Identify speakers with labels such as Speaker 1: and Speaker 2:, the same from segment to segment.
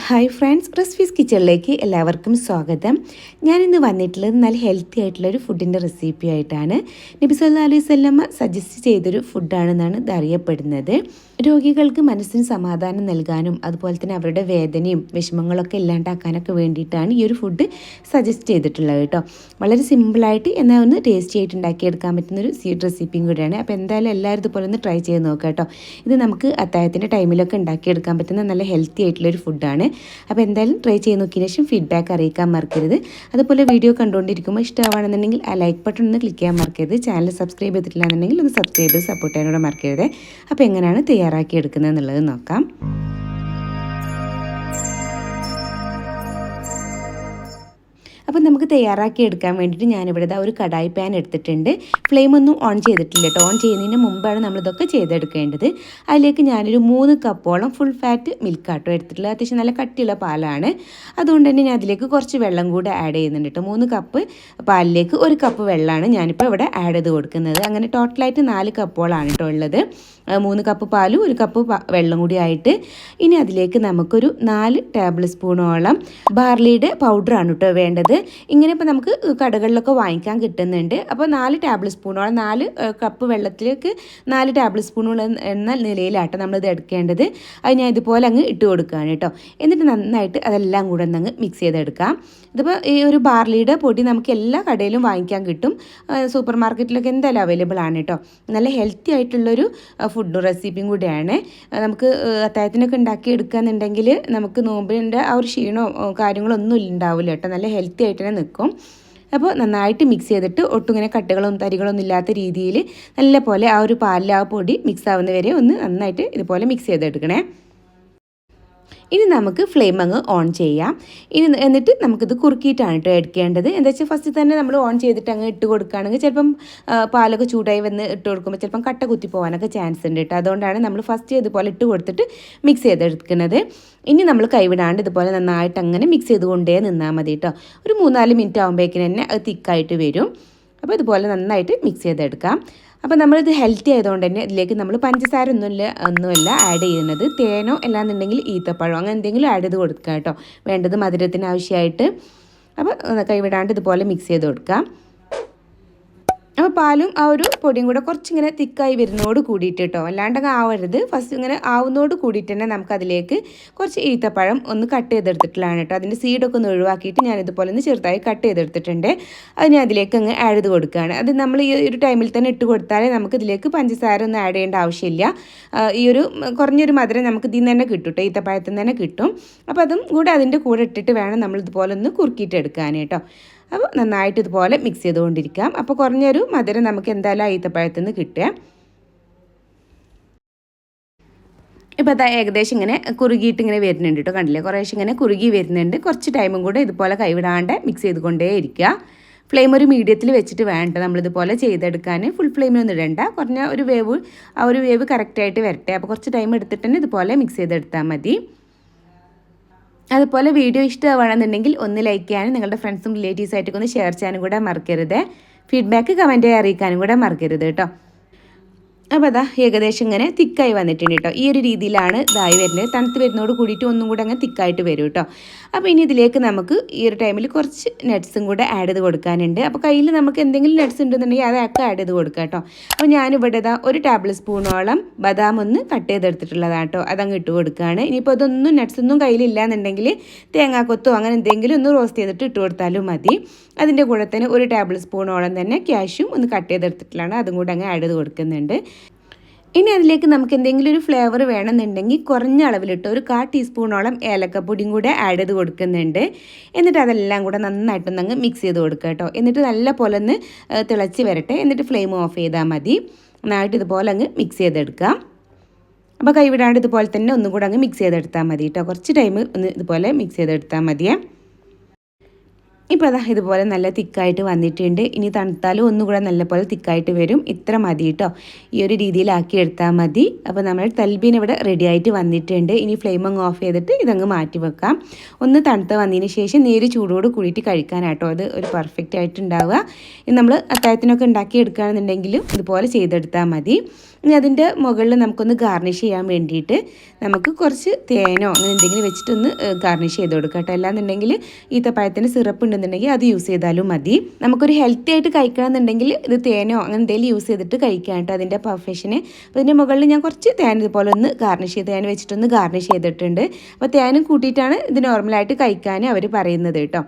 Speaker 1: Hi friends, recipes കിച്ചണിലേക്ക് എല്ലാവർക്കും സ്വാഗതം. ഞാനിന്ന് വന്നിട്ടുള്ളത് നല്ല ഹെൽത്തി ആയിട്ടുള്ളൊരു ഫുഡിൻ്റെ റെസിപ്പി ആയിട്ടാണ്. നബി സല്ലല്ലാഹു അലൈഹി വസല്ലം സജസ്റ്റ് ചെയ്തൊരു ഫുഡാണെന്നാണ് ഇത് അറിയപ്പെടുന്നത്. രോഗികൾക്ക് മനസ്സിന് സമാധാനം നൽകാനും അതുപോലെ തന്നെ അവരുടെ വേദനയും വിഷമങ്ങളൊക്കെ ഇല്ലാണ്ടാക്കാനൊക്കെ വേണ്ടിയിട്ടാണ് ഈ ഒരു ഫുഡ് സജസ്റ്റ് ചെയ്തിട്ടുള്ളത് കേട്ടോ. വളരെ സിമ്പിളായിട്ട് എന്നാൽ ഒന്ന് ടേസ്റ്റി ആയിട്ട് ഉണ്ടാക്കിയെടുക്കാൻ പറ്റുന്നൊരു സ്വീറ്റ് റെസിപ്പിയും കൂടിയാണ്. അപ്പോൾ എന്തായാലും എല്ലാവരും ഇതുപോലെ ഒന്ന് ട്രൈ ചെയ്ത് നോക്കാം കേട്ടോ. ഇത് നമുക്ക് അത്താഴത്തിൻ്റെ ടൈമിലൊക്കെ ഉണ്ടാക്കിയെടുക്കാൻ പറ്റുന്ന നല്ല ഹെൽത്തി ആയിട്ടുള്ളൊരു ഫുഡാണ്. അപ്പോൾ എന്തായാലും ട്രൈ ചെയ്ത് നോക്കിയതിന് ശേഷം ഫീഡ്ബാക്ക് അറിയിക്കാൻ മറക്കരുത്. അതുപോലെ വീഡിയോ കണ്ടുകൊണ്ടിരിക്കുമ്പോൾ ഇഷ്ടമാണെന്നുണ്ടെങ്കിൽ ആ ലൈക്ക് ബട്ടൺ ഒന്ന് ക്ലിക്ക് ചെയ്യാൻ മറക്കരുത്. ചാനൽ സബ്സ്ക്രൈബ് ചെയ്തിട്ടില്ല എന്നുണ്ടെങ്കിൽ ഒന്ന് സബ്സ്ക്രൈബ് ചെയ്ത് സപ്പോർട്ട് ചെയ്യാനോട് മറക്കരുത്. അപ്പോൾ എങ്ങനെയാണ് തയ്യാറാക്കി എടുക്കുന്നത് എന്നുള്ളത് നോക്കാം. അപ്പോൾ നമുക്ക് തയ്യാറാക്കി എടുക്കാൻ വേണ്ടിയിട്ട് ഞാനിവിടെ ഒരു കടായി പാൻ എടുത്തിട്ടുണ്ട്. ഫ്ലെയിം ഒന്നും ഓൺ ചെയ്തിട്ടില്ല കേട്ടോ. ഓൺ ചെയ്യുന്നതിന് മുമ്പാണ് നമ്മളിതൊക്കെ ചെയ്തെടുക്കേണ്ടത്. അതിലേക്ക് ഞാനൊരു 3 കപ്പോളം ഫുൾ ഫാറ്റ് മിൽക്കാട്ടോ എടുത്തിട്ടുള്ളത്. അത്യാവശ്യം നല്ല കട്ടിയുള്ള പാലാണ്. അതുകൊണ്ട് തന്നെ ഞാൻ അതിലേക്ക് കുറച്ച് വെള്ളം കൂടെ ആഡ് ചെയ്യുന്നുണ്ട് കേട്ടോ. 3 കപ്പ് പാലിലേക്ക് 1 കപ്പ് വെള്ളമാണ് ഞാനിപ്പോൾ ഇവിടെ ആഡ് ചെയ്ത് കൊടുക്കുന്നത്. അങ്ങനെ ടോട്ടലായിട്ട് 4 കപ്പോളാണ് കേട്ടോ ഉള്ളത്. 3 കപ്പ് പാലും 1 കപ്പ് വെള്ളം കൂടി ആയിട്ട് ഇനി അതിലേക്ക് നമുക്കൊരു 4 ടേബിൾ സ്പൂണോളം ബാർലിയുടെ പൗഡറാണ് കേട്ടോ വേണ്ടത്. ഇങ്ങനെ ഇപ്പോൾ നമുക്ക് കടകളിലൊക്കെ വാങ്ങിക്കാൻ കിട്ടുന്നുണ്ട്. അപ്പോൾ 4 ടേബിൾ സ്പൂണോളം 4 കപ്പ് വെള്ളത്തിലേക്ക് 4 ടേബിൾ സ്പൂണോളം എന്ന നിലയിലാട്ടോ നമ്മളിത് എടുക്കേണ്ടത്. അത് ഞാൻ ഇതുപോലെ അങ്ങ് ഇട്ട് കൊടുക്കുകയാണ് കേട്ടോ. എന്നിട്ട് നന്നായിട്ട് അതെല്ലാം കൂടെ അങ്ങ് മിക്സ് ചെയ്തെടുക്കാം. ഇതിപ്പോൾ ഈ ഒരു ബാർലിയുടെ പൊടി നമുക്ക് എല്ലാ കടയിലും വാങ്ങിക്കാൻ കിട്ടും. സൂപ്പർ മാർക്കറ്റിലൊക്കെ എന്തായാലും അവൈലബിൾ ആണ് കേട്ടോ. നല്ല ഹെൽത്തി ആയിട്ടുള്ളൊരു ഫുഡ് റെസിപ്പിയും കൂടിയാണ്. നമുക്ക് അത്താഴത്തിനൊക്കെ ഉണ്ടാക്കി എടുക്കുകയെന്നുണ്ടെങ്കിൽ നമുക്ക് നോമ്പിൻ്റെ ആ ഒരു ക്ഷീണമോ കാര്യങ്ങളൊന്നും ഉണ്ടാവില്ല കേട്ടോ. നല്ല ഹെൽത്തി ആയിട്ട് തന്നെ നിൽക്കും. അപ്പോൾ നന്നായിട്ട് മിക്സ് ചെയ്തിട്ട് ഒട്ടും ഇങ്ങനെ കട്ടകളും തരികളൊന്നും ഇല്ലാത്ത രീതിയിൽ നല്ല പോലെ ആ ഒരു പാലിൽ ആ പൊടി മിക്സ് ആവുന്ന വരെ ഒന്ന് നന്നായിട്ട് ഇതുപോലെ മിക്സ് ചെയ്തെടുക്കണേ. ഇനി നമുക്ക് ഫ്ലെയിം അങ്ങ് ഓൺ ചെയ്യാം. എന്നിട്ട് നമുക്കിത് കുറുക്കിയിട്ടാണ് കേട്ടോ എടുക്കേണ്ടത്. എന്താ വെച്ചാൽ ഫസ്റ്റ് തന്നെ നമ്മൾ ഓൺ ചെയ്തിട്ട് അങ്ങ് ഇട്ട് കൊടുക്കുകയാണെങ്കിൽ ചിലപ്പം പാലൊക്കെ ചൂടായി വന്ന് ഇട്ട് കൊടുക്കുമ്പോൾ ചിലപ്പം കട്ട കുത്തി പോകാനൊക്കെ ചാൻസ് ഉണ്ട് കേട്ടോ. അതുകൊണ്ടാണ് നമ്മൾ ഫസ്റ്റ് ഇതുപോലെ ഇട്ട് കൊടുത്തിട്ട് മിക്സ് ചെയ്തെടുക്കുന്നത്. ഇനി നമ്മൾ കൈവിടാണ്ട് ഇതുപോലെ നന്നായിട്ട് അങ്ങനെ മിക്സ് ചെയ്തുകൊണ്ടേ നിന്നാൽ മതി കേട്ടോ. ഒരു 3-4 മിനിറ്റ് ആകുമ്പോഴേക്കും തന്നെ അത് തിക്കായിട്ട് വരും. അപ്പോൾ ഇതുപോലെ നന്നായിട്ട് മിക്സ് ചെയ്തെടുക്കാം. അപ്പോൾ നമ്മളിത് ഹെൽത്തി ആയതുകൊണ്ട് തന്നെ ഇതിലേക്ക് നമ്മൾ പഞ്ചസാര ഒന്നുമല്ല ആഡ് ചെയ്യുന്നത്. തേനോ അല്ലാന്നുണ്ടെങ്കിൽ ഈത്തപ്പഴം അങ്ങനെ എന്തെങ്കിലും ആഡ് ചെയ്ത് കൊടുക്കുക കേട്ടോ. വേണ്ടത് മധുരത്തിന് ആവശ്യമായിട്ട്. അപ്പോൾ കൈവിടാണ്ട് ഇതുപോലെ മിക്സ് ചെയ്ത് കൊടുക്കാം. അപ്പോൾ പാലും ആ ഒരു പൊടിയും കൂടെ കുറച്ചിങ്ങനെ തിക്കായി വരുന്നതോട് കൂടിയിട്ട് കേട്ടോ. അല്ലാണ്ടങ്ങ് ആവരുത്. ഫസ്റ്റ് ഇങ്ങനെ ആവുന്നതോട് കൂടിയിട്ട് തന്നെ നമുക്കതിലേക്ക് കുറച്ച് ഈത്തപ്പഴം ഒന്ന് കട്ട് ചെയ്തെടുത്തിട്ടുള്ളതാണ് കേട്ടോ. അതിൻ്റെ സീഡൊക്കെ ഒന്ന് ഒഴിവാക്കിയിട്ട് ഞാനിതുപോലെ ഒന്ന് ചെറുതായി കട്ട് ചെയ്തെടുത്തിട്ടുണ്ട്. അത് ഞാൻ അതിലേക്ക് അങ്ങ് ആഡ് ചെയ്ത് കൊടുക്കുകയാണ്. അത് നമ്മൾ ഈ ഒരു ടൈമിൽ തന്നെ ഇട്ട് കൊടുത്താലേ നമുക്ക് ഇതിലേക്ക് പഞ്ചസാര ഒന്നും ആഡ് ചെയ്യേണ്ട ആവശ്യമില്ല. ഈ ഒരു കുറഞ്ഞൊരു മധുരം നമുക്ക് ഇതിൽ നിന്ന് തന്നെ കിട്ടും കേട്ടോ. ഈത്തപ്പഴത്തിൽ നിന്ന് തന്നെ കിട്ടും. അപ്പോൾ അതും കൂടെ അതിൻ്റെ കൂടെ ഇട്ടിട്ട് വേണം നമ്മൾ ഇതുപോലെ ഒന്ന് കുറുക്കിയിട്ട് എടുക്കാൻ കേട്ടോ. അപ്പോൾ നന്നായിട്ട് ഇതുപോലെ മിക്സ് ചെയ്തുകൊണ്ടിരിക്കാം. അപ്പോൾ കുറഞ്ഞൊരു മധുരം നമുക്ക് എന്തായാലും ഈത്തപ്പഴത്തിൽ നിന്ന് കിട്ടുക. ഇപ്പോൾ അത് ഏകദേശം ഇങ്ങനെ കുറുകിയിട്ട് ഇങ്ങനെ വരുന്നുണ്ട് കേട്ടോ. കണ്ടില്ലേ, കുറേശ്ശെ ഇങ്ങനെ കുറുകി വരുന്നുണ്ട്. കുറച്ച് ടൈമും കൂടെ ഇതുപോലെ കൈവിടാണ്ട് മിക്സ് ചെയ്തുകൊണ്ടേ ഇരിക്കുക. ഫ്ലെയിം ഒരു മീഡിയത്തിൽ വെച്ചിട്ട് വേണ്ട നമ്മളിതുപോലെ ചെയ്തെടുക്കാൻ. ഫുൾ ഫ്ലെയിമിലൊന്നും ഇടണ്ട. കുറഞ്ഞ ഒരു വേവ് ആ ഒരു വേവ് കറക്റ്റായിട്ട് വരട്ടെ. അപ്പോൾ കുറച്ച് ടൈം എടുത്തിട്ട് തന്നെ ഇതുപോലെ മിക്സ് ചെയ്തെടുത്താൽ മതി. അതുപോലെ വീഡിയോ ഇഷ്ടമാണെന്നുണ്ടെങ്കിൽ ഒന്ന് ലൈക്ക് ചെയ്യാനും നിങ്ങളുടെ ഫ്രണ്ട്സും റിലേറ്റീവ്സായിട്ടൊക്കെ ഒന്ന് ഷെയർ ചെയ്യാനും കൂടെ മറക്കരുത്. ഫീഡ്ബാക്ക് കമൻറ്റ് അറിയിക്കാനും കൂടെ മറക്കരുത് കേട്ടോ. അപ്പോൾ അതാ ഏകദേശം ഇങ്ങനെ തിക്കായി വന്നിട്ടുണ്ട് കേട്ടോ. ഈ ഒരു രീതിയിലാണ് ഇതായി വരുന്നത്. തണുത്ത് വരുന്നതോട് കൂടിയിട്ട് ഒന്നും കൂടെ അങ്ങ് തിക്കായിട്ട് വരും കേട്ടോ. അപ്പോൾ ഇനി ഇതിലേക്ക് നമുക്ക് ഈ ഒരു ടൈമിൽ കുറച്ച് നട്ട്സും കൂടെ ആഡ് ചെയ്ത് കൊടുക്കാനുണ്ട്. അപ്പോൾ കയ്യിൽ നമുക്ക് എന്തെങ്കിലും നട്ട്സ് ഉണ്ടെന്നുണ്ടെങ്കിൽ അതൊക്കെ ആഡ് ചെയ്ത് കൊടുക്കുക കേട്ടോ. അപ്പോൾ ഞാനിവിടെ ഒരു ടേബിൾ സ്പൂണോളം ബദാം ഒന്ന് കട്ട് ചെയ്തെടുത്തിട്ടുള്ളതാണ് കേട്ടോ. അതങ്ങ് ഇട്ട് കൊടുക്കുകയാണ്. ഇനിയിപ്പോൾ അതൊന്നും നട്ട്സൊന്നും കയ്യിലില്ല എന്നുണ്ടെങ്കിൽ തേങ്ങാക്കൊത്തോ അങ്ങനെ എന്തെങ്കിലും ഒന്ന് റോസ്റ്റ് ചെയ്തിട്ട് ഇട്ട് കൊടുത്താലും മതി. അതിൻ്റെ കൂടെ തന്നെ 1 ടേബിൾ സ്പൂണോളം തന്നെ ക്യാഷ്യും ഒന്ന് കട്ട് ചെയ്തെടുത്തിട്ടുള്ളതാണ്. അതും കൂടെ അങ്ങ് ആഡ് ചെയ്ത് കൊടുക്കുന്നുണ്ട്. ഇനി അതിലേക്ക് നമുക്ക് എന്തെങ്കിലും ഒരു ഫ്ലേവർ വേണമെന്നുണ്ടെങ്കിൽ കുറഞ്ഞ അളവിലിട്ട് ഒരു 1/4 ടീസ്പൂണോളം ഏലക്കപ്പൊടിയും കൂടെ ആഡ് ചെയ്ത് കൊടുക്കുന്നുണ്ട്. എന്നിട്ട് അതെല്ലാം കൂടെ നന്നായിട്ടൊന്നങ്ങ് മിക്സ് ചെയ്ത് കൊടുക്കുക കേട്ടോ. എന്നിട്ട് നല്ല പോലെ ഒന്ന് തിളച്ച് വരട്ടെ. എന്നിട്ട് ഫ്ലെയിം ഓഫ് ചെയ്താൽ മതി. നന്നായിട്ട് ഇതുപോലെ അങ്ങ് മിക്സ് ചെയ്തെടുക്കാം. അപ്പോൾ കൈവിടാണ്ട് ഇതുപോലെ തന്നെ ഒന്നും കൂടെ അങ്ങ് മിക്സ് ചെയ്തെടുത്താൽ മതി കേട്ടോ. കുറച്ച് ടൈം ഒന്ന് ഇതുപോലെ മിക്സ് ചെയ്തെടുത്താൽ മതിയേ. ഇപ്പോൾ അതാ ഇതുപോലെ നല്ല തിക്കായിട്ട് വന്നിട്ടുണ്ട്. ഇനി തണുത്താലും ഒന്നുകൂടെ നല്ലപോലെ തിക്കായിട്ട് വരും. ഇത്ര മതി കേട്ടോ. ഈ ഒരു രീതിയിലാക്കി എടുത്താൽ മതി. അപ്പോൾ നമ്മുടെ തൽബീൻ ഇവിടെ റെഡി ആയിട്ട് വന്നിട്ടുണ്ട്. ഇനി ഫ്ലെയിം അങ്ങ് ഓഫ് ചെയ്തിട്ട് ഇതങ്ങ് മാറ്റി വെക്കാം. ഒന്ന് തണുത്ത് വന്നതിന് ശേഷം നേരെ ചൂടോട് കൂടിയിട്ട് കഴിക്കാനാട്ടോ അത് ഒരു പെർഫെക്റ്റ് ആയിട്ട് ഉണ്ടാവുക. ഇനി നമ്മൾ അത്താഴത്തിനൊക്കെ ഉണ്ടാക്കി എടുക്കുകയാണെന്നുണ്ടെങ്കിലും ഇതുപോലെ ചെയ്തെടുത്താൽ മതി. ഇനി അതിൻ്റെ മുകളിൽ നമുക്കൊന്ന് ഗാർണിഷ് ചെയ്യാൻ വേണ്ടിയിട്ട് നമുക്ക് കുറച്ച് തേനോ അങ്ങനെ എന്തെങ്കിലും വെച്ചിട്ടൊന്ന് ഗാർണിഷ് ചെയ്ത് കൊടുക്കാം കേട്ടോ. അല്ലാന്നുണ്ടെങ്കിൽ ഈത്തപ്പഴത്തിൻ്റെ സിറപ്പ് ഉണ്ടെന്നുണ്ടെങ്കിൽ അത് യൂസ് ചെയ്താലും മതി. നമുക്കൊരു ഹെൽത്തി ആയിട്ട് കഴിക്കണമെന്നുണ്ടെങ്കിൽ ഇത് തേനോ അങ്ങനെ എന്തെങ്കിലും യൂസ് ചെയ്തിട്ട് കഴിക്കാം കേട്ടോ, അതിൻ്റെ പെർഫെക്ഷന്. അപ്പോൾ ഇതിൻ്റെ മുകളിൽ ഞാൻ കുറച്ച് തേൻ ഇതുപോലെ ഒന്ന് ഗാർണിഷ് ചെയ്ത് തേൻ വെച്ചിട്ടൊന്ന് ഗാർണിഷ് ചെയ്തിട്ടുണ്ട്. അപ്പോൾ തേനും കൂട്ടിയിട്ടാണ് ഇത് നോർമലായിട്ട് കഴിക്കാൻ അവർ പറയുന്നത് കേട്ടോ.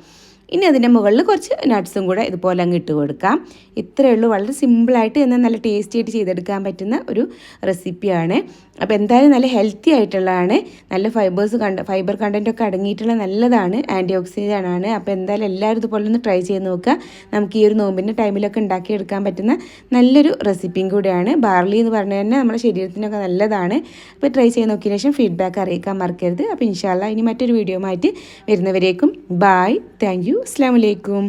Speaker 1: ഇനി അതിൻ്റെ മുകളിൽ കുറച്ച് നട്ട്സും കൂടെ ഇതുപോലെ അങ്ങ് ഇട്ട് കൊടുക്കാം. ഇത്രയേ ഉള്ളൂ. വളരെ സിമ്പിളായിട്ട് എന്നാൽ നല്ല ടേസ്റ്റി ആയിട്ട് ചെയ്തെടുക്കാൻ പറ്റുന്ന ഒരു റെസിപ്പിയാണ്. അപ്പോൾ എന്തായാലും നല്ല ഹെൽത്തി ആയിട്ടുള്ളതാണ്. നല്ല ഫൈബർ കണ്ടൻറ്റൊക്കെ അടങ്ങിയിട്ടുള്ള നല്ലതാണ്, ആൻറ്റി ഓക്സിഡൻ്റ് ആണ്. അപ്പോൾ എന്തായാലും എല്ലാവരും ഇതുപോലെ ഒന്ന് ട്രൈ ചെയ്ത് നോക്കുക. നമുക്ക് ഈ ഒരു നോമ്പിൻ്റെ ടൈമിലൊക്കെ ഉണ്ടാക്കിയെടുക്കാൻ പറ്റുന്ന നല്ലൊരു റെസിപ്പിയും കൂടിയാണ്. ബാർലി എന്ന് പറഞ്ഞാൽ തന്നെ നമ്മുടെ ശരീരത്തിനൊക്കെ നല്ലതാണ്. അപ്പോൾ ട്രൈ ചെയ്ത് നോക്കിയതിന് ശേഷം ഫീഡ്ബാക്ക് അറിയിക്കാൻ മറക്കരുത്. അപ്പോൾ ഇൻഷാ അല്ലാഹ് ഇനി മറ്റൊരു വീഡിയോ ആയിട്ട് വരുന്നവരേക്കും ബായ്, താങ്ക് യു, അസ്സലാമു അലൈക്കും.